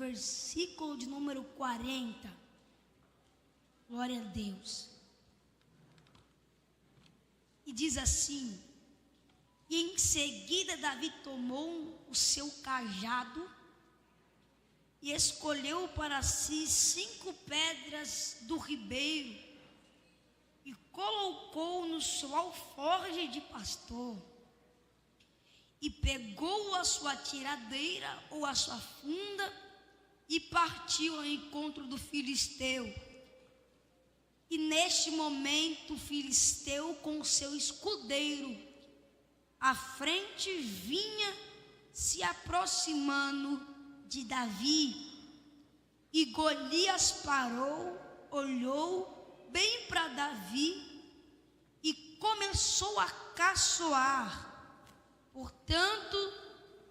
versículo de número 40. Glória a Deus. E diz assim: e em seguida Davi tomou o seu cajado e escolheu para si 5 pedras do ribeiro e colocou no seu alforje de pastor. E pegou a sua tiradeira ou a sua funda e partiu ao encontro do filisteu. E neste momento o filisteu com o seu escudeiro à frente vinha se aproximando de Davi. E Golias parou, olhou bem para Davi e começou a caçoar. Portanto,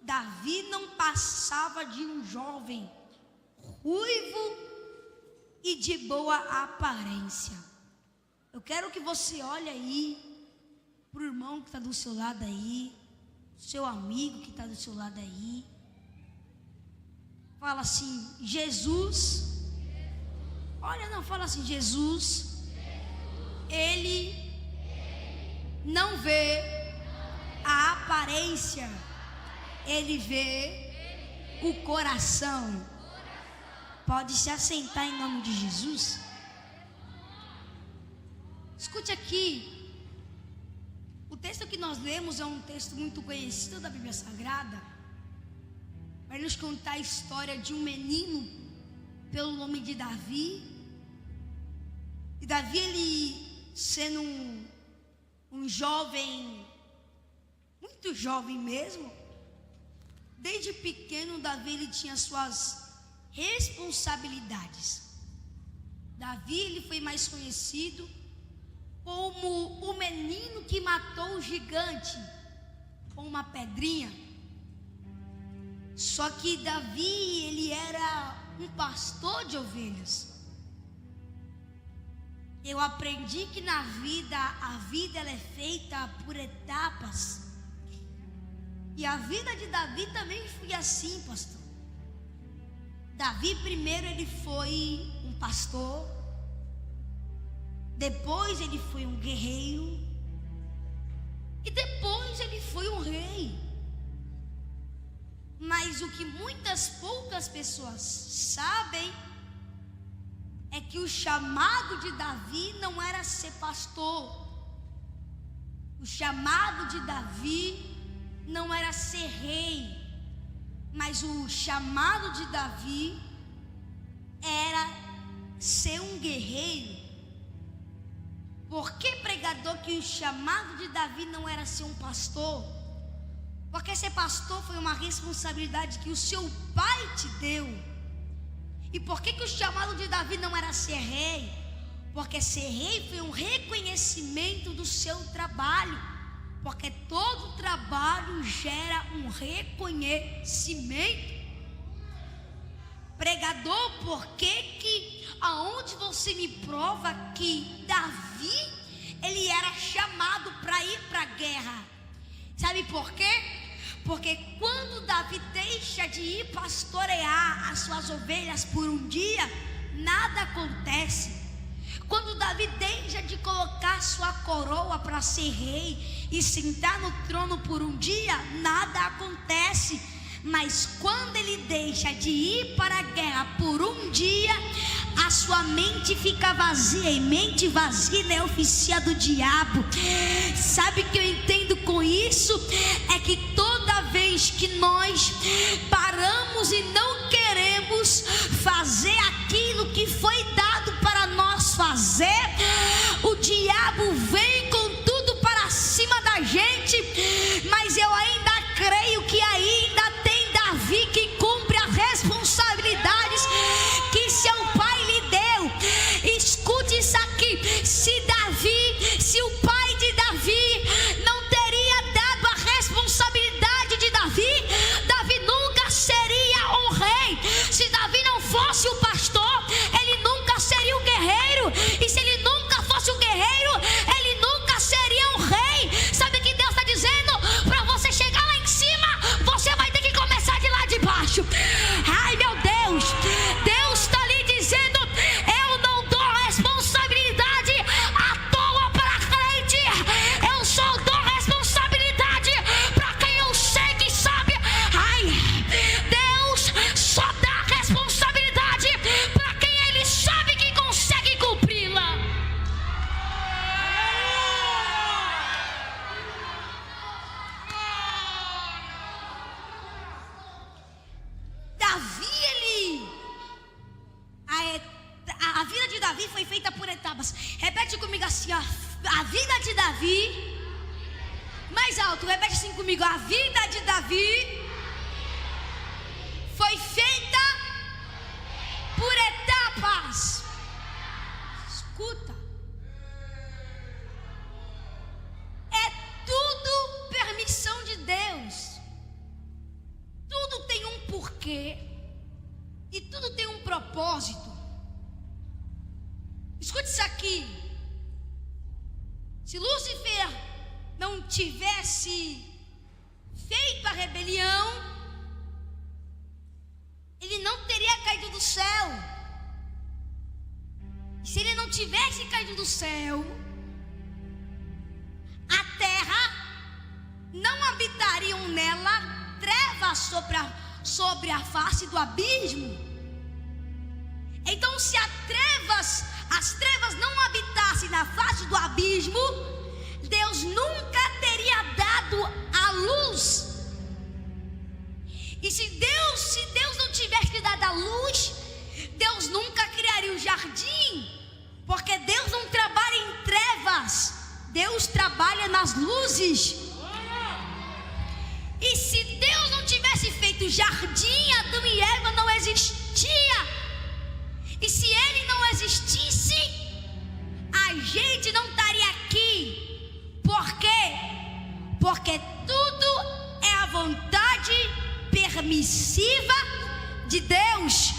Davi não passava de um jovem ruivo e de boa aparência. Eu quero que você olhe aí para o irmão que está do seu lado aí, seu amigo que está do seu lado aí. Fala assim: Jesus. Olha, não, fala assim: Jesus, Ele não vê a aparência, Ele vê o coração. Pode se assentar em nome de Jesus. Escute aqui. O texto que nós lemos é um texto muito conhecido da Bíblia Sagrada. Vai nos contar a história de um menino pelo nome de Davi. E Davi, ele sendo um jovem, muito jovem mesmo, desde pequeno Davi ele tinha suas responsabilidades. Davi ele foi mais conhecido como o menino que matou o gigante com uma pedrinha. Só que Davi ele era um pastor de ovelhas. Eu aprendi que na vida, a vida ela é feita por etapas. E a vida de Davi também foi assim, pastor. Davi primeiro ele foi um pastor, depois ele foi um guerreiro, e depois ele foi um rei. Mas o que poucas pessoas sabem é que o chamado de Davi não era ser pastor. O chamado de Davi não era ser rei, mas o chamado de Davi era ser um guerreiro. Por que, pregador, que o chamado de Davi não era ser um pastor? Porque ser pastor foi uma responsabilidade que o seu pai te deu. E por que o chamado de Davi não era ser rei? Porque ser rei foi um reconhecimento do seu trabalho. Porque todo trabalho gera um reconhecimento. Pregador, por que aonde você me prova que Davi ele era chamado para ir para a guerra? Sabe por quê? Porque quando Davi deixa de ir pastorear as suas ovelhas por um dia, nada acontece. Quando Davi deixa de colocar sua coroa para ser rei e sentar no trono por um dia, nada acontece. Mas quando ele deixa de ir para a guerra por um dia, a sua mente fica vazia, e mente vazia é a oficina do diabo. Sabe o que eu entendo com isso? É que toda vez que nós paramos e não queremos fazer aquilo que foi dado para nós fazer, o diabo vem com tudo para cima da gente. Mas eu ainda creio que ainda tem Davi que cumpre as responsabilidades que seu pai lhe deu. Escute isso aqui: se o pai de Davi não teria dado a responsabilidade de Davi, Davi nunca seria um rei. Se Davi não fosse o pastor, ele nunca seria um guerreiro. E se ele nunca fosse um guerreiro, ele nunca seria um rei. Sabe o que Deus está dizendo? Para você chegar lá em cima, você vai ter que começar de lá de baixo. Ai, meu Deus, etapas. Repete comigo assim, ó. A vida de Davi. Mais alto, repete assim comigo. A vida de Davi foi feita por etapas. Escuta. É tudo permissão de Deus. Tudo tem um porquê. E tudo tem um propósito. Escute isso aqui. Se Lúcifer não tivesse feito a rebelião, ele não teria caído do céu. E se ele não tivesse caído do céu, a terra não habitariam nela trevas sobre a face do abismo. Então, se as trevas não habitassem na face do abismo, Deus nunca teria dado a luz. E se Deus não tivesse dado a luz, Deus nunca criaria o jardim, porque Deus não trabalha em trevas, Deus trabalha nas luzes. E se Deus não tivesse feito o jardim, Adão e Eva não existia. E se ele não existisse, a gente não estaria aqui. Por quê? Porque tudo é a vontade permissiva de Deus.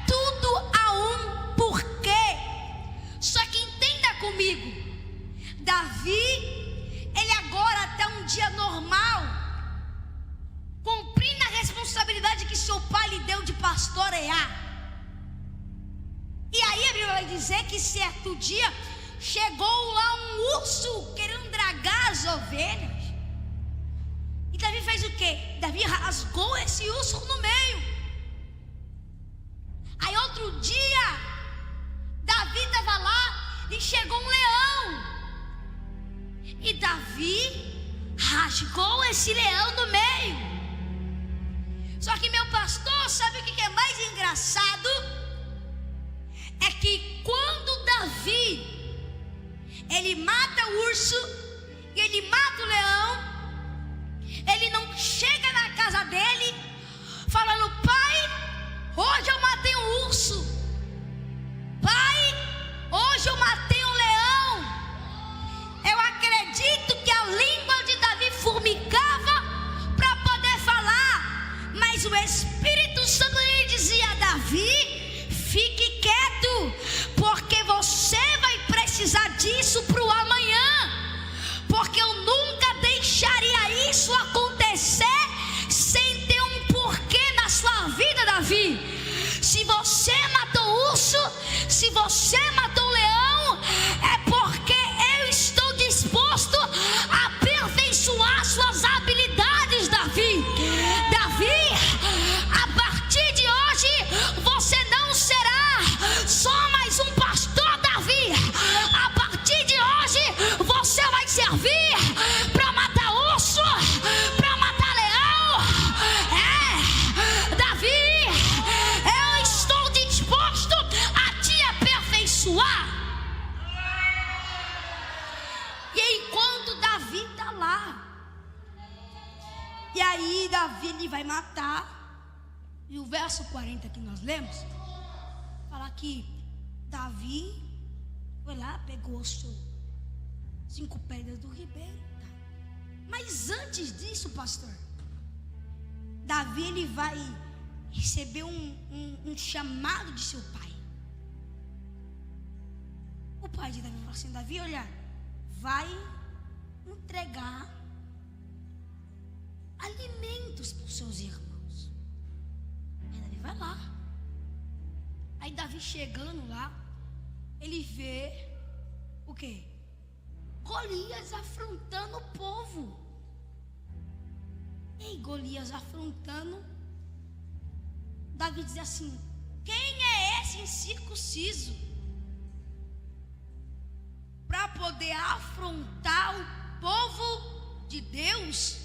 Tudo há um porquê. Só que entenda comigo, Davi, ele agora até um dia normal, cumprindo a responsabilidade que seu pai lhe deu de pastorear. E aí a Bíblia vai dizer que certo dia chegou lá um urso querendo dragar as ovelhas. E Davi fez o quê? Davi rasgou esse urso no meio. Aí outro dia, Davi estava lá e chegou um leão. E Davi rasgou esse leão no meio. Só que, meu pastor, sabe o que é mais engraçado? É que quando Davi, ele mata o urso e ele mata o leão, ele não chega na casa dele falando: pai, hoje eu matei um urso, pai, hoje eu matei um leão. Eu acredito que a língua de Davi formigava para poder falar, mas o Espírito Santo lhe dizia: Davi, fique quieto, porque você vai precisar disso para o amanhã, porque eu nunca deixaria isso acontecer sem ter um porquê na sua vida, Davi. Se você matou o urso, se você matou o leão, é porque eu estou disposto a aperfeiçoar suas habilidades, Davi. Davi, a partir de hoje, você não será só mais um pastor, Davi. A partir de hoje, você vai servir para matar urso, para matar leão. Davi, eu estou disposto a te aperfeiçoar. E enquanto Davi está lá, e aí Davi ele vai matar, e o verso 40 que nós lemos fala que Davi foi lá, pegou 5 pedras do ribeiro. Mas antes disso, pastor, Davi ele vai receber um chamado de seu pai. O pai de Davi falou assim: Davi, olha, vai entregar alimentos para os seus irmãos. Aí Davi vai lá. Aí Davi chegando lá, ele vê o quê? Golias afrontando o povo. E Golias afrontando, Davi diz assim: quem é esse incircunciso para poder afrontar o povo de Deus?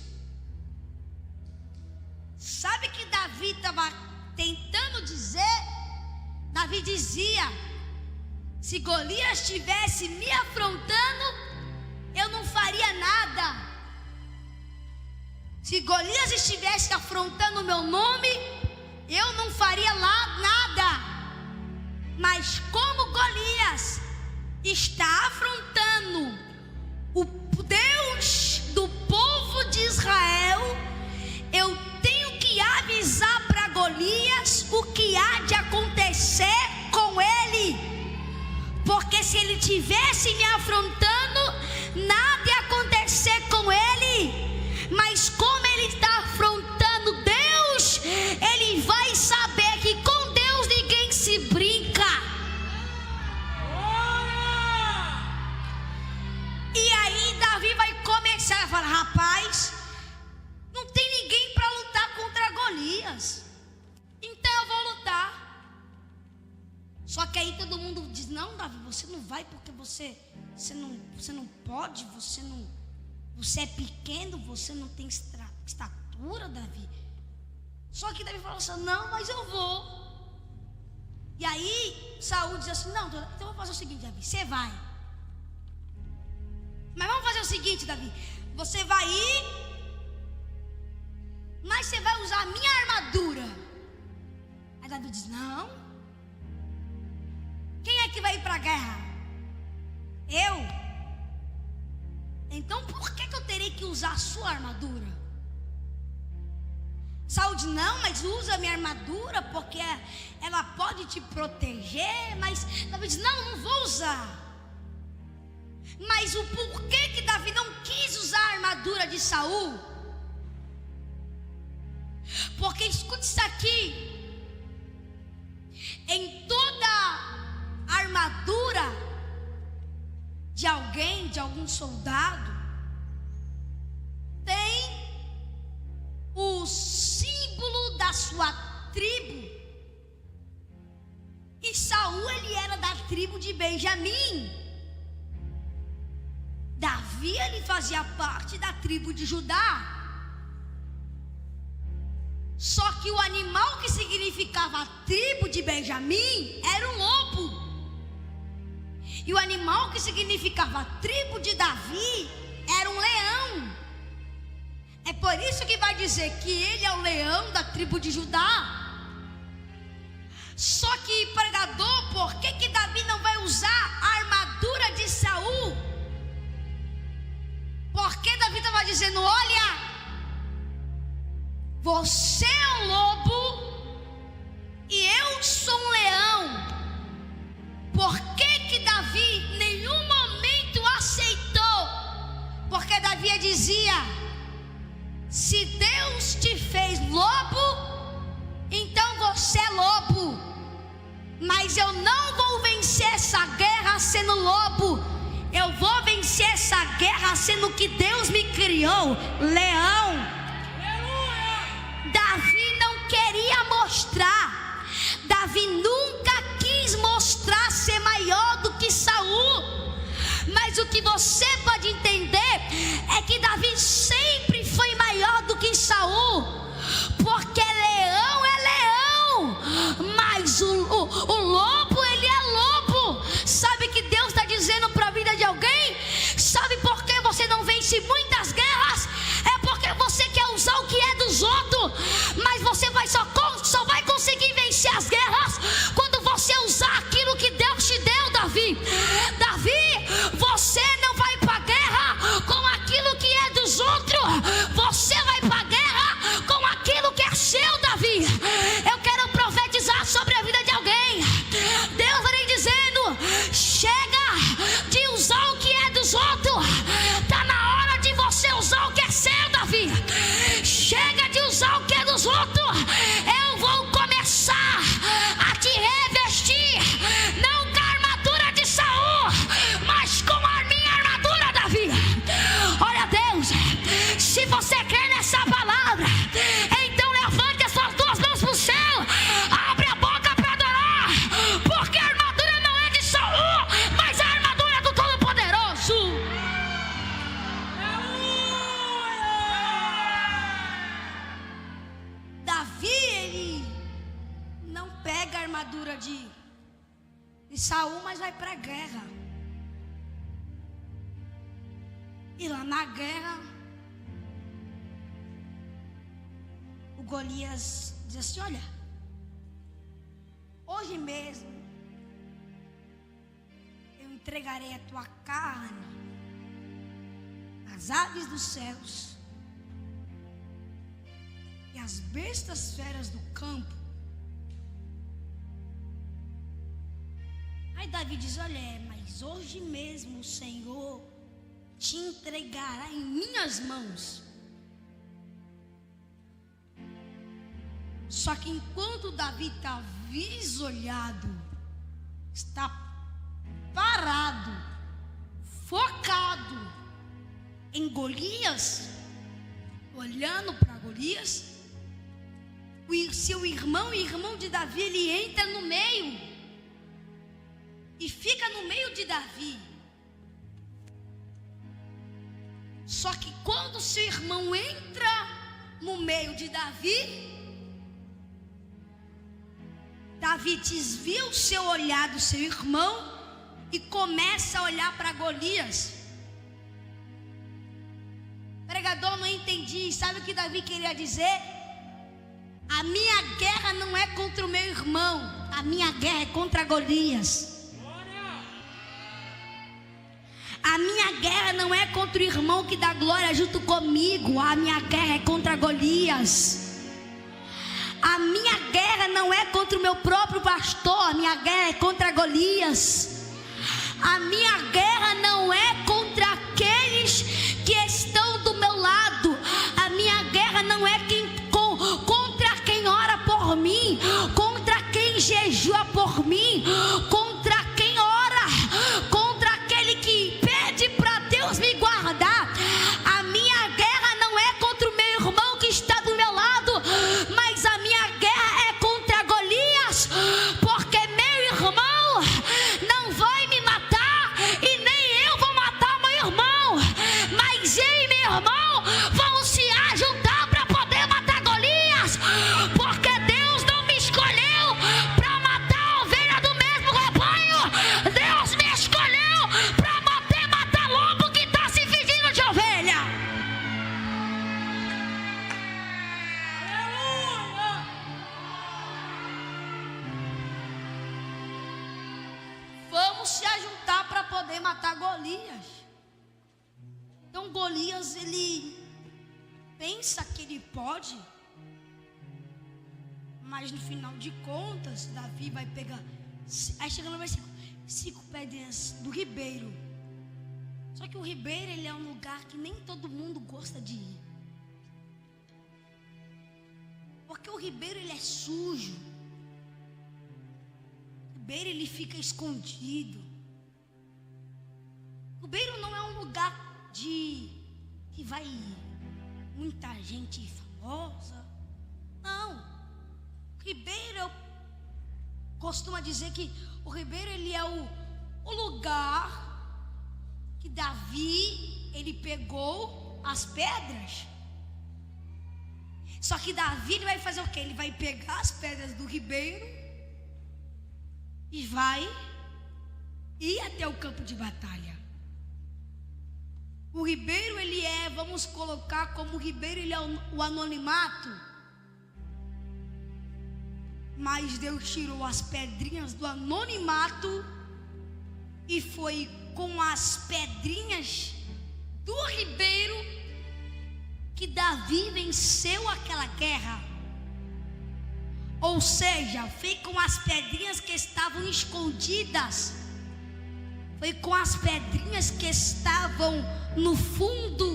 Sabe que Davi estava tentando dizer? Davi dizia: Se Golias estivesse me afrontando, eu não faria nada. Se Golias estivesse afrontando o meu nome, eu não faria lá nada. Mas como Golias está afrontando o Deus do povo de Israel, eu tenho que avisar para Golias o que há de acontecer com ele. Porque se ele tivesse me afrontando, nada ia acontecer com ele. Mas como ele está afrontando Deus, ele vai saber que com Deus ninguém se brinca. E aí Davi vai começar a falar: rapaz, não tem ninguém para lutar contra Golias, então eu vou lutar. Só que aí todo mundo diz: não, Davi, você não vai porque você não pode, você é pequeno, você não tem estatura, Davi. Só que Davi falou assim: não, mas eu vou. E aí Saul diz assim: não, então eu vou fazer o seguinte, Davi, você vai. Mas vamos fazer o seguinte, Davi, você vai ir, mas você vai usar a minha armadura. Aí Davi diz: não. Quem é que vai ir para a guerra? Eu? Então por que eu terei que usar a sua armadura? Saul diz: não, mas usa a minha armadura, porque ela pode te proteger. Mas Davi diz: não, não vou usar. Mas o porquê que Davi não quis usar a armadura de Saul? Porque escute isso aqui: em toda armadura de alguém, de algum soldado, tem o símbolo da sua tribo. E Saul, ele era da tribo de Benjamim. Davi, ele fazia parte da tribo de Judá. Só que o animal que significava a tribo de Benjamim era um lobo. E o animal que significava a tribo de Davi era um leão. É por isso que vai dizer que ele é o leão da tribo de Judá. Só que, pregador, por que Davi não vai usar a armadura de Saul? Porque Davi estava dizendo: olha, você é um lobo e eu sou um leão. Por que Davi em nenhum momento aceitou? Porque Davi dizia: se Deus te fez lobo, então você é lobo. Mas eu não vou vencer essa guerra sendo lobo. Eu vou vencer essa guerra sendo que Deus me criou, leão. Davi não queria mostrar. Davi nunca quis mostrar ser maior do que Saul. Mas o que você pode entender é que Davi sempre foi maior do que Saul. Porque leão é leão, mas o lobo, ele é lobo. Sabe que Deus está dizendo para a vida de alguém? Sabe por que você não vence muitas guerras? É porque você quer usar o que é dos outros. Mas você só vai conseguir vencer as guerras quando você usar aquilo que Deus te deu, Davi. Davi, você não vai para a guerra com aquilo que é dos outros. Você vai para a guerra com aquilo que é seu, Davi. Eu quero profetizar sobre a vida de alguém. Deus vem dizendo: chega de usar o que é dos outros. Está na hora de você usar o que é seu, Davi. Chega de usar o que é dos outros. Eu vou começar a te revestir, não com a armadura de Saul, mas com a minha armadura, Davi. Olha, Deus, se você crê nessa palavra, então levante as suas duas mãos para o céu, abre a boca para adorar, porque a armadura não é de Saul, mas a armadura é do Todo-Poderoso. Davi, ele não pega a armadura de Saul, mas vai para a guerra. E lá na guerra, o Golias diz assim: olha, hoje mesmo eu entregarei a tua carne às aves dos céus e às bestas feras do campo. Aí Davi diz: olha, mas hoje mesmo o Senhor te entregará em minhas mãos. Só que enquanto Davi está visolhado, está parado, focado em Golias, olhando para Golias, o seu irmão de Davi, ele entra no meio e fica no meio de Davi. Só que quando seu irmão entra no meio de Davi, Davi desvia o seu olhar do seu irmão e começa a olhar para Golias. Pregador, não entendi. Sabe o que Davi queria dizer? A minha guerra não é contra o meu irmão, a minha guerra é contra Golias. A minha guerra não é contra o irmão que dá glória junto comigo, a minha guerra é contra Golias. A minha guerra não é contra o meu próprio pastor, a minha guerra é contra Golias. A minha guerra não é contra aqueles que estão do meu lado. A minha guerra não é contra quem ora por mim, contra quem jejua por mim, contra quem ora, contra aquele que pede para Deus me guardar. A minha guerra não é contra o meu irmão que está do meu lado, mas a minha guerra é contra Golias, porque meu irmão não vai me matar e nem eu vou matar meu irmão, mas eu e meu irmão vamos se ajuntar para poder matar Golias, porque Deus não me escolheu para matar a ovelha do mesmo rebanho. Deus me escolheu para matar lobo que está se fingindo de ovelha. Vamos se ajuntar para poder matar Golias. Então Golias, ele pensa que ele pode, mas no final de contas Davi vai pegar. Aí chega no versículo: 5 pedras do ribeiro. Só que o ribeiro, ele é um lugar que nem todo mundo gosta de ir, porque o ribeiro, ele é sujo. O ribeiro, ele fica escondido. O ribeiro não é um lugar que vai muita gente famosa. Não. O ribeiro, costuma dizer que o ribeiro, ele é o lugar que Davi, ele pegou as pedras. Só que Davi, ele vai fazer o quê? Ele vai pegar as pedras do ribeiro e vai ir até o campo de batalha. O ribeiro, ele é, vamos colocar como o ribeiro, ele é o anonimato. Mas Deus tirou as pedrinhas do anonimato e foi com as pedrinhas do ribeiro que Davi venceu aquela guerra. Ou seja, foi com as pedrinhas que estavam escondidas, foi com as pedrinhas que estavam no fundo,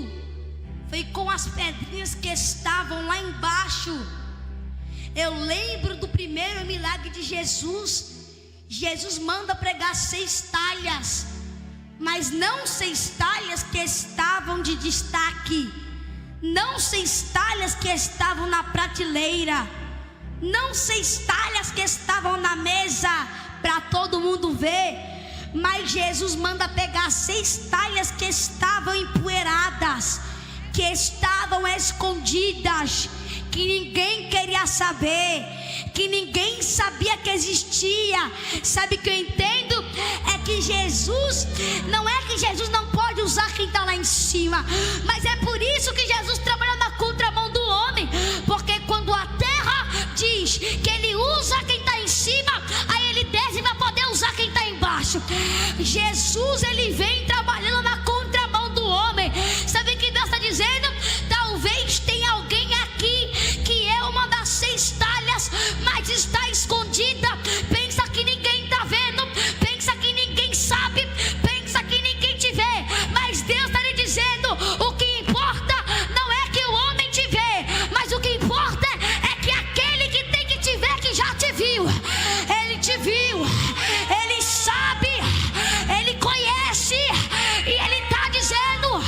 foi com as pedrinhas que estavam lá embaixo. Eu lembro do primeiro milagre de Jesus. Jesus manda pregar 6 talhas, mas não 6 talhas que estavam de destaque, não 6 talhas que estavam na prateleira, não 6 talhas que estavam na mesa para todo mundo ver, mas Jesus manda pegar 6 talhas que estavam empoeiradas, que estavam escondidas, que ninguém queria saber, que ninguém sabia que existia. Sabe o que eu entendo? É que Jesus, não é que Jesus não pode usar quem está lá em cima, mas é por isso que Jesus trabalha na contramão do homem, porque quando a terra diz que ele usa quem está em cima, aí ele desce para poder usar quem está embaixo. Jesus, ele vem trabalhando na contramão do homem. Sabe o que Deus está dizendo? Talvez tenha alguém aqui que é uma das 6 talhas, mas está escondida. Pensa que ninguém está vendo, pensa que ninguém sabe, pensa que ninguém te vê, mas Deus está lhe dizendo: o que importa não é que o homem te vê, mas o que importa é que aquele que tem que te ver, que já te viu. Ele te viu, ele sabe, ele conhece, e ele está dizendo: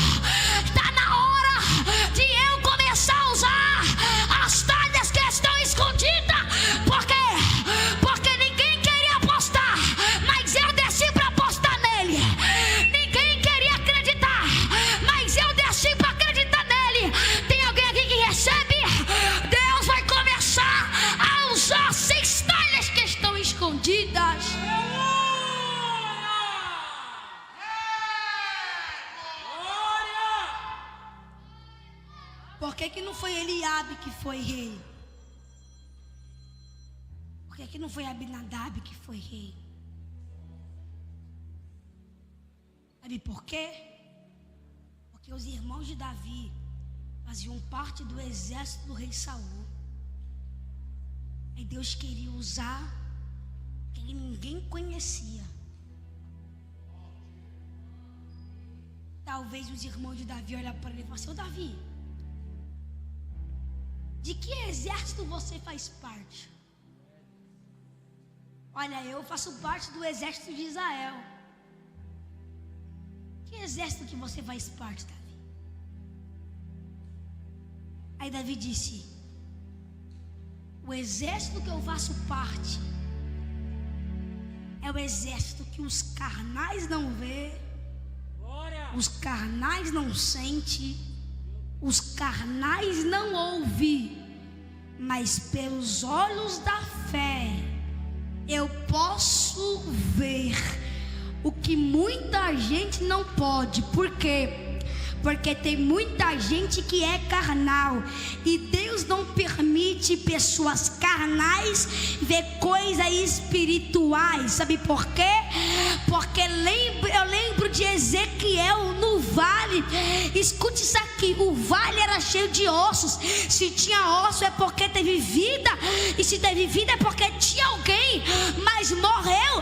está na hora de eu começar a usar as talhas que estão escondidas. Por quê? Porque ninguém queria apostar, mas eu desci para apostar nele. Ninguém queria acreditar, mas eu desci para acreditar nele. Tem alguém aqui que recebe? Deus vai começar a usar 6 talhas que estão escondidas. Por que não foi Eliabe que foi rei? Por que não foi Abinadab que foi rei? Sabe por quê? Porque os irmãos de Davi faziam parte do exército do rei Saul. E Deus queria usar quem ninguém conhecia. Talvez os irmãos de Davi olharam para ele e falaram assim: ô Davi, de que exército você faz parte? Olha, eu faço parte do exército de Israel. Que exército que você faz parte, Davi? Aí Davi disse: o exército que eu faço parte é o exército que os carnais não vê, os carnais não sente, os carnais não ouvem, mas pelos olhos da fé eu posso ver o que muita gente não pode. Por quê? Porque tem muita gente que é carnal, e Deus não permite pessoas carnais ver coisas espirituais. Sabe por quê? Porque eu lembro de Ezequiel no vale. Escute isso aqui: o vale era cheio de ossos. Se tinha osso é porque teve vida, e se teve vida é porque tinha alguém, mas morreu.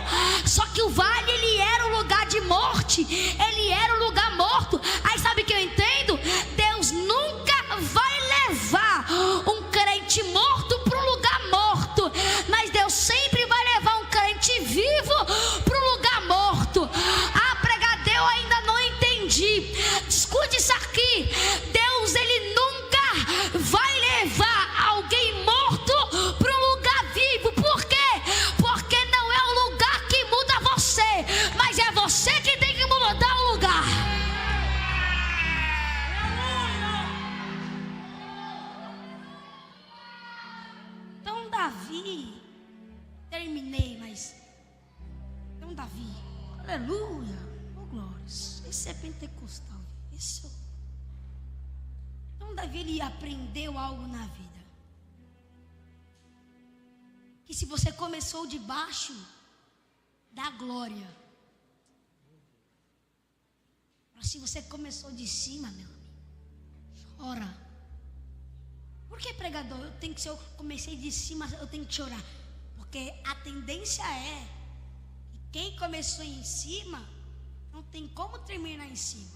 Só que o vale, ele era um lugar de morte, ele era um lugar morto. Aí sabe o que eu entendo? Deus nunca vai levar um crente morto para um lugar morto, mas Deus sempre vai levar um crente vivo para um lugar morto. Ah, pregador, eu ainda não entendi. Escute isso aqui: Deus, ele nunca vai levar alguém morto para um lugar vivo. Por quê? Porque não é o lugar que muda você, mas é você que tem que mudar o lugar. Então Davi, terminei, mas então Davi, aleluia, oh glórias, esse é pentecostal, isso. Então Davi, ele aprendeu algo na vida, que se você começou de baixo, dá glória. Mas se você começou de cima, meu amigo, chora. Por que, pregador? Se eu comecei de cima, eu tenho que chorar. Porque a tendência é que quem começou em cima não tem como terminar em cima.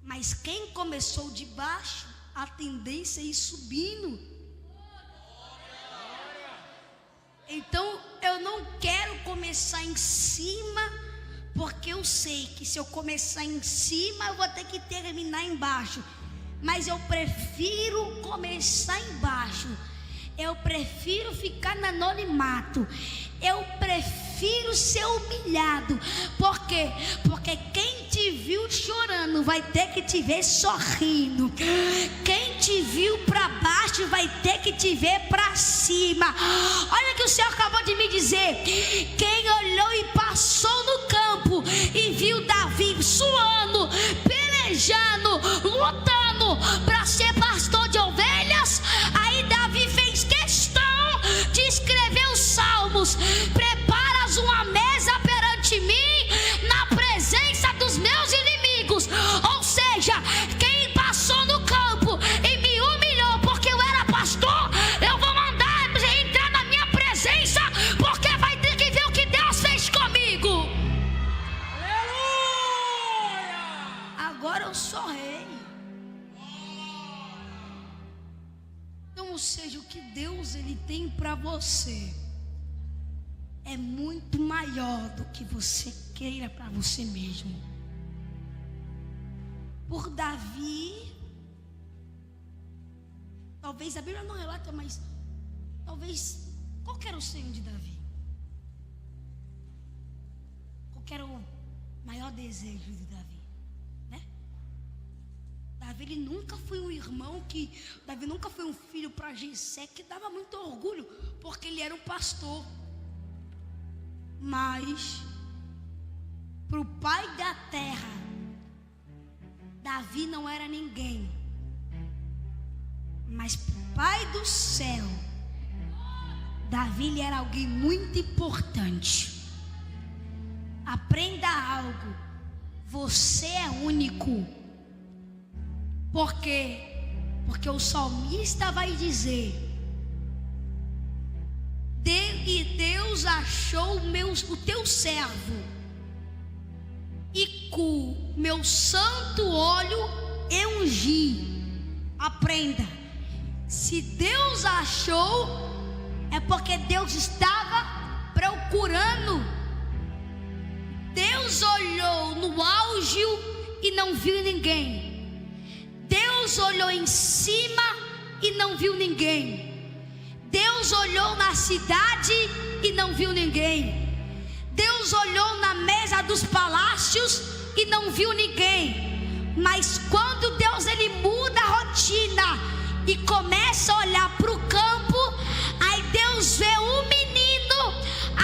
Mas quem começou de baixo, a tendência é ir subindo. Então eu não quero começar em cima, porque eu sei que se eu começar em cima eu vou ter que terminar embaixo. Mas eu prefiro começar embaixo. Eu prefiro ficar no anonimato. Eu prefiro ser humilhado. Por quê? Porque quem te te viu chorando vai ter que te ver sorrindo. Quem te viu para baixo vai ter que te ver para cima. Olha o que o Senhor acabou de me dizer. Quem olhou e passou no campo e viu Davi suando, pelejando, lutando para ser pastor de ovelhas, aí Davi fez questão de escrever os salmos. Preparas uma mesa perante mim na presença dos meus inimigos. Ou seja, quem passou no campo e me humilhou porque eu era pastor, eu vou mandar entrar na minha presença, porque vai ter que ver o que Deus fez comigo. Aleluia! Agora eu sou rei. Então, ou seja, o que Deus ele tem para você é muito maior do que você queira para você mesmo. Por Davi, talvez a Bíblia não relata, mas talvez, qual que era o sonho de Davi? Qual que era o maior desejo de Davi, né? Davi ele nunca foi um irmão Davi nunca foi um filho para Jessé que dava muito orgulho, porque ele era um pastor. Mas para o pai da terra, Davi não era ninguém. Mas para o pai do céu, Davi ele era alguém muito importante. Aprenda algo: você é único. Por quê? Porque o salmista vai dizer: e Deus achou o teu servo, e com meu santo óleo eu ungi. Aprenda: se Deus achou, é porque Deus estava procurando. Deus olhou no auge e não viu ninguém. Deus olhou em cima e não viu ninguém. Deus olhou na cidade e não viu ninguém. Deus olhou na mesa dos palácios e não viu ninguém. Mas quando Deus ele muda a rotina e começa a olhar para o campo, aí Deus vê um menino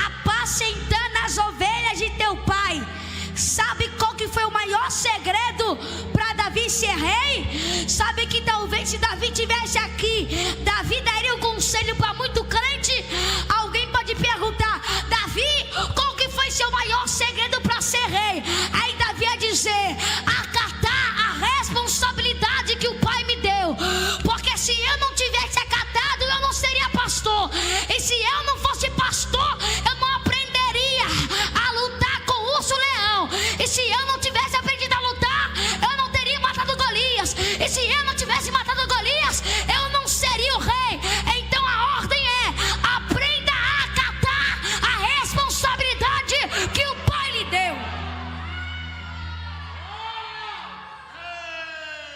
apacentando as ovelhas de teu pai. Sabe qual que foi o maior segredo para Davi ser rei? Sabe que talvez se Davi tivesse aqui, Davi daria um conselho para muito crente. Alguém pode perguntar: Davi, qual que foi seu maior segredo para ser rei? Aí Davi ia dizer: acatar a responsabilidade que o pai me deu. Porque se eu não tivesse acatado, eu não seria pastor. E se eu não fosse pastor, eu não aprenderia a lutar com o urso-leão. E se eu não tivesse aprendido a lutar, eu não teria matado Golias. E se eu não tivesse matado Golias, eu não seria o rei. Então a ordem é: aprenda a acatar a responsabilidade que o pai lhe deu.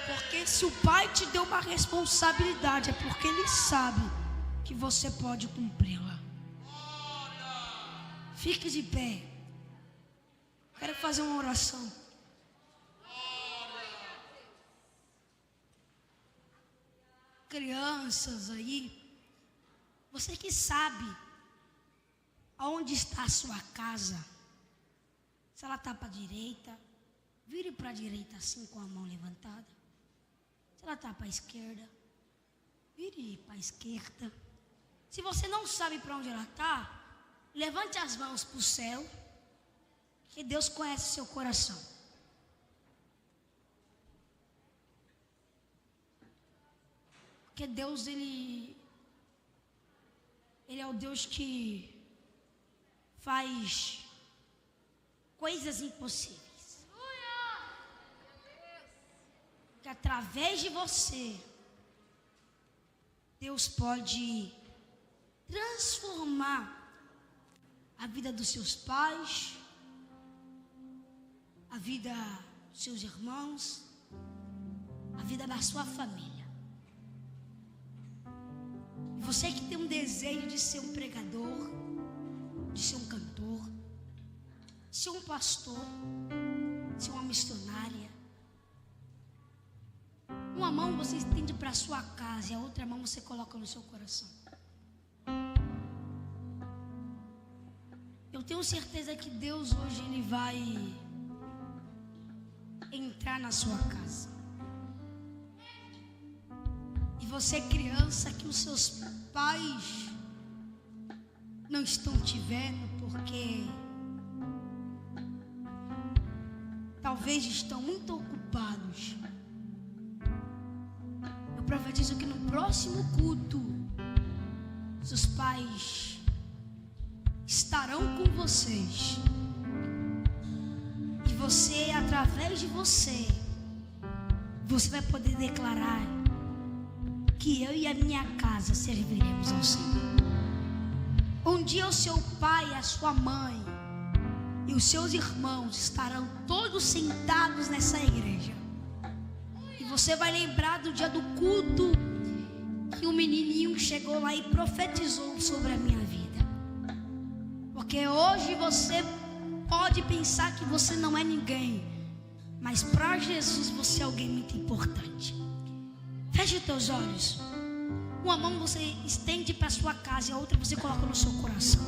Porque se o pai te deu uma responsabilidade, é porque ele sabe que você pode cumpri-la. Fique de pé. Quero fazer uma oração. Crianças aí, você que sabe aonde está a sua casa, se ela está para a direita, vire para a direita assim com a mão levantada. Se ela está para a esquerda, vire para a esquerda. Se você não sabe para onde ela está, levante as mãos para o céu, que Deus conhece o seu coração. Porque Deus, Ele é o Deus que faz coisas impossíveis. Que através de você, Deus pode transformar a vida dos seus pais, a vida dos seus irmãos, a vida da sua família. Você que tem um desejo de ser um pregador, de ser um cantor, de ser um pastor, ser uma missionária. Uma mão você estende para a sua casa e a outra mão você coloca no seu coração. Eu tenho certeza que Deus hoje Ele vai entrar na sua casa. E você, criança, que os seus pais não estão te vendo porque talvez estão muito ocupados. Eu profetizo que no próximo culto seus pais estarão com vocês. E você, através de você vai poder declarar que eu e a minha casa serviremos ao Senhor. Um dia o seu pai, a sua mãe e os seus irmãos estarão todos sentados nessa igreja. E você vai lembrar do dia do culto que um menininho chegou lá e profetizou sobre a minha vida. Porque hoje você pode pensar que você não é ninguém, mas para Jesus você é alguém muito importante. Feche os teus olhos. Uma mão você estende para a sua casa e a outra você coloca no seu coração.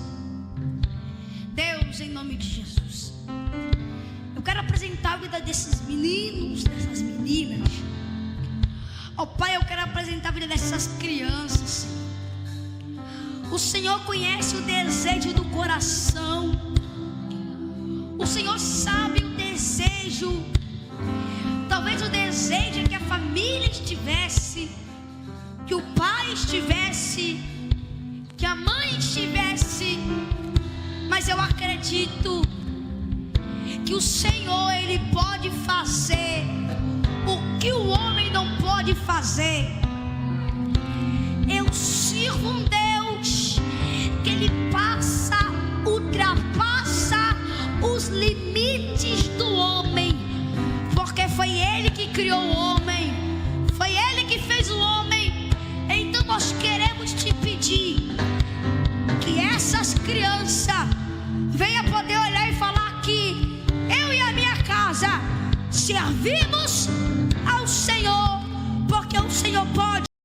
Deus, em nome de Jesus, eu quero apresentar a vida desses meninos, dessas meninas. Ó Pai, eu quero apresentar a vida dessas crianças. O Senhor conhece o desejo do coração. O Senhor sabe o desejo. Talvez o desejo é que a família estivesse, que o pai estivesse, que a mãe estivesse. Mas eu acredito que o Senhor, Ele pode fazer o que o homem não pode fazer. Eu sirvo um Deus que Ele ultrapassa os limites do homem, porque foi Ele que criou o homem, foi Ele que fez o homem. Então nós queremos te pedir que essas crianças venham poder olhar e falar que eu e a minha casa servimos